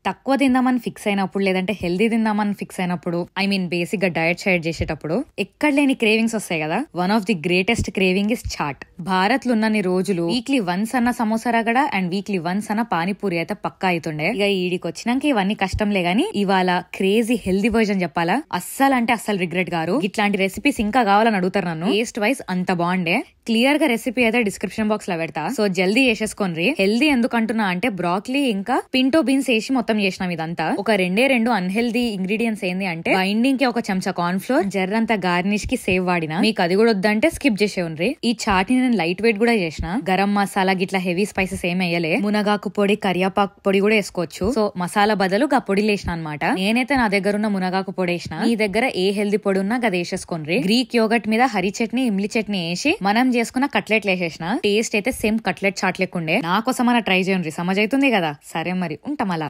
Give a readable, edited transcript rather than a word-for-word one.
తక్కువ తిందామని ఫిక్స్ అయినప్పుడు లేదంటే హెల్దీ తిందామని ఫిక్స్ అయినప్పుడు బేసిక్ గా డయట్ షైడ్ చేసేటప్పుడు ఎక్కడ లేని క్రేవింగ్స్ వస్తాయి కదా. One of the greatest craving is chaat. Bharat లో ఉన్నన్ని రోజులు వీక్లీ వన్స్ అన్న సమోసా రగడ అండ్ వీక్లీ వన్స్ అన్న పానీపూరి అయితే పక్కా అవుతుండే. ఇక ఈడికి వచ్చినాక ఇవన్నీ కష్టంలే గానీ ఇవాళ క్రేజీ హెల్దీ వర్జన్ చెప్పాలా. అస్సలు రిగ్రెట్ గారు. ఇట్లాంటి రెసిపీస్ ఇంకా కావాలని అడుగుతారు నన్ను. టేస్ట్ వైజ్ అంత బాగుండే. క్లియర్ గా రెసిపీ అయితే డిస్క్రిప్షన్ బాక్స్ లో పెడతా, సో జల్దీ చేసేసుకోండి. హెల్దీ ఎందుకు అంటున్నా అంటే బ్రాక్లీ ఇంకా పింటో బీన్స్ వేసి మొత్తం చేసినాం ఇదంతా. ఒక రెండు అన్హెల్దీ ఇంగ్రీడియంట్స్ ఏంది అంటే బైండింగ్ కి ఒక చెంచా కార్న్ ఫ్లోర్, జర్రంతా గార్నిష్ కి సేవ్ వాడినా. మీకు అది కూడా వద్దంటే స్కిప్ చేసేయండి. ఈ చాట్ ని నేను లైట్ వెయిట్ కూడా చేసిన. గరం మసాలా గిట్లా హెవీ స్పైసెస్ ఏం వేయలే. మునగాకు పొడి, కరియాపాకు పొడి కూడా వేసుకోవచ్చు. సో మసాలా బదులు గా పొడి వేసిన అనమాట. నేనైతే నా దగ్గర ఉన్న మునగాకు పొడి వేసిన. మీ దగ్గర ఏ హెల్దీ పొడి ఉన్నా అది వేసేసుకోండి. గ్రీక్ యోగట్ మీద హరి చట్నీ, ఇమ్లి చట్నీ వేసి మనం చేసుకున్న కట్లెట్లు వేసేసిన. టేస్ట్ అయితే సేమ్ కట్లెట్ చాట్ లేకుండే. నా కోసం ట్రై చేయండి. సమజ్ అవుతుంది కదా. సరే మరి ఉంటాం అలా.